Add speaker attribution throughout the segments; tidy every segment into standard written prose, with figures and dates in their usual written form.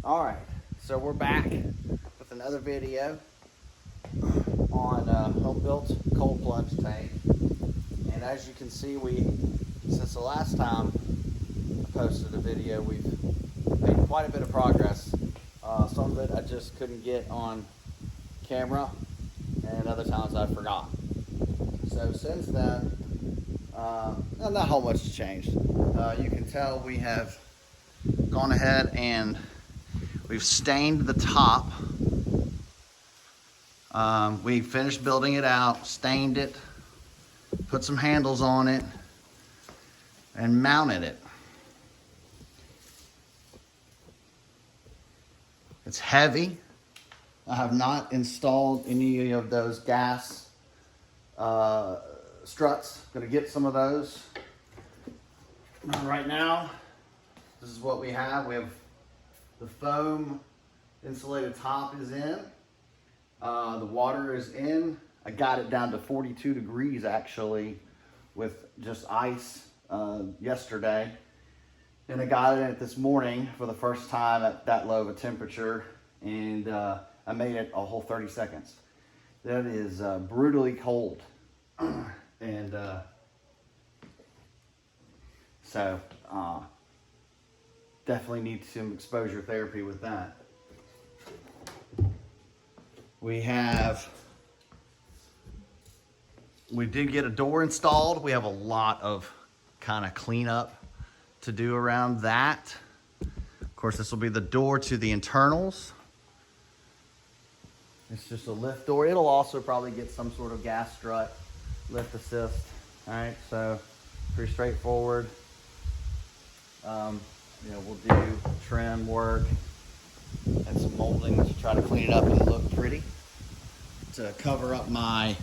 Speaker 1: All right, so we're back with another video on home-built cold plunge tank. And as you can see, since the last time I posted a video, we've made quite a bit of progress. Some of it I just couldn't get on camera, and other times I forgot. So since then, not a whole much has changed. You can tell we have gone ahead and we've stained the top. We finished building it out, stained it, put some handles on it, and mounted it. It's heavy. I have not installed any of those gas struts. Gonna get some of those. Right now, this is what we have. We have the foam insulated top is in. The water is in. I got it down to 42 degrees actually with just ice yesterday. And I got it in it this morning for the first time at that low of a temperature, and I made it a whole 30 seconds. That is brutally cold. And so definitely need some exposure therapy with that. We did get a door installed. We have a lot of kind of cleanup to do around that. Of course, this will be the door to the internals. It's just a lift door. It'll also probably get some sort of gas strut, lift assist. All right, so pretty straightforward. We'll do trim work and some molding to try to clean it up and look pretty, to cover up my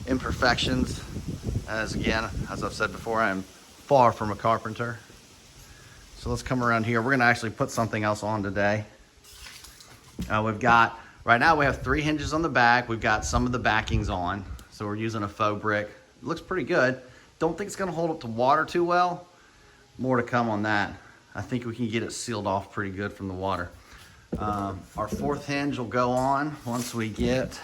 Speaker 1: imperfections. As I've said before, I am far from a carpenter. So let's come around here. We're gonna actually put something else on today. Right now we have 3 hinges on the back. We've got some of the backings on. So we're using a faux brick. It looks pretty good. Don't think it's gonna hold up to water too well. More to come on that. I think we can get it sealed off pretty good from the water. Our 4th hinge will go on once we get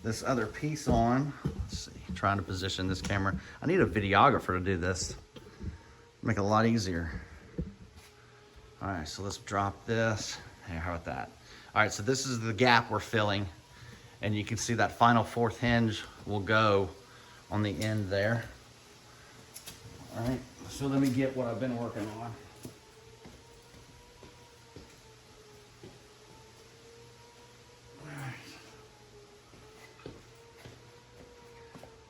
Speaker 1: this other piece on. Let's see, trying to position this camera. I need a videographer to do this. Make it a lot easier. All right, so let's drop this. Hey, how about that? All right, so this is the gap we're filling, and you can see that final 4th hinge will go on the end there. All right, so let me get what I've been working on.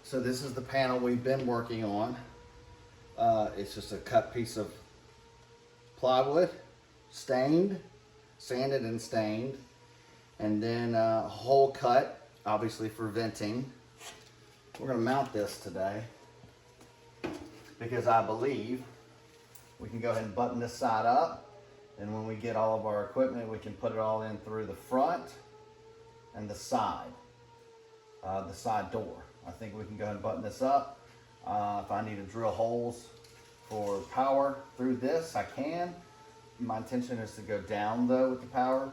Speaker 1: So this is the panel we've been working on. It's just a cut piece of plywood, sanded and stained, and then a hole cut, obviously for venting. We're gonna mount this today because I believe we can go ahead and button this side up, and when we get all of our equipment, we can put it all in through the front and the side door. I think we can go ahead and button this up. If I need to drill holes for power through this, I can. My intention is to go down though with the power.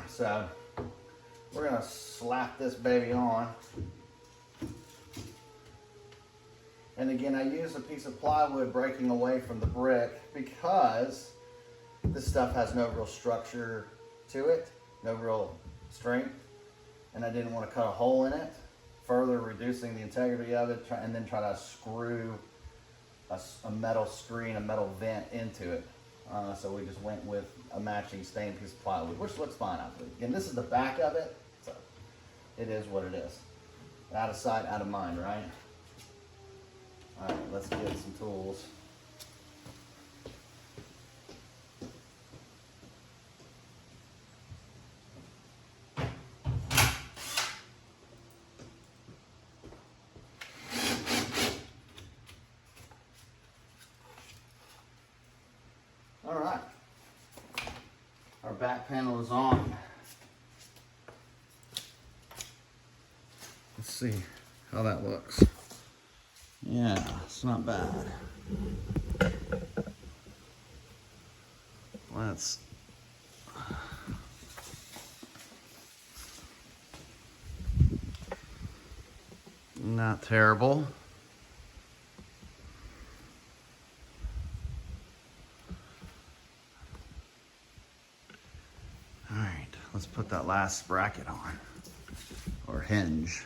Speaker 1: So we're gonna slap this baby on. And again, I use a piece of plywood breaking away from the brick because this stuff has no real structure to it, no real strength. And I didn't want to cut a hole in it, further reducing the integrity of it, and then try to screw a metal screen, a metal vent into it. So we just went with a matching stained piece of plywood, which looks fine, I believe. Again, this is the back of it, so it is what it is. Out of sight, out of mind, right? All right, let's get some tools. All right, our back panel is on. Let's see how that looks. Yeah, it's not bad. Let's not terrible. All right, let's put that last bracket on, or hinge.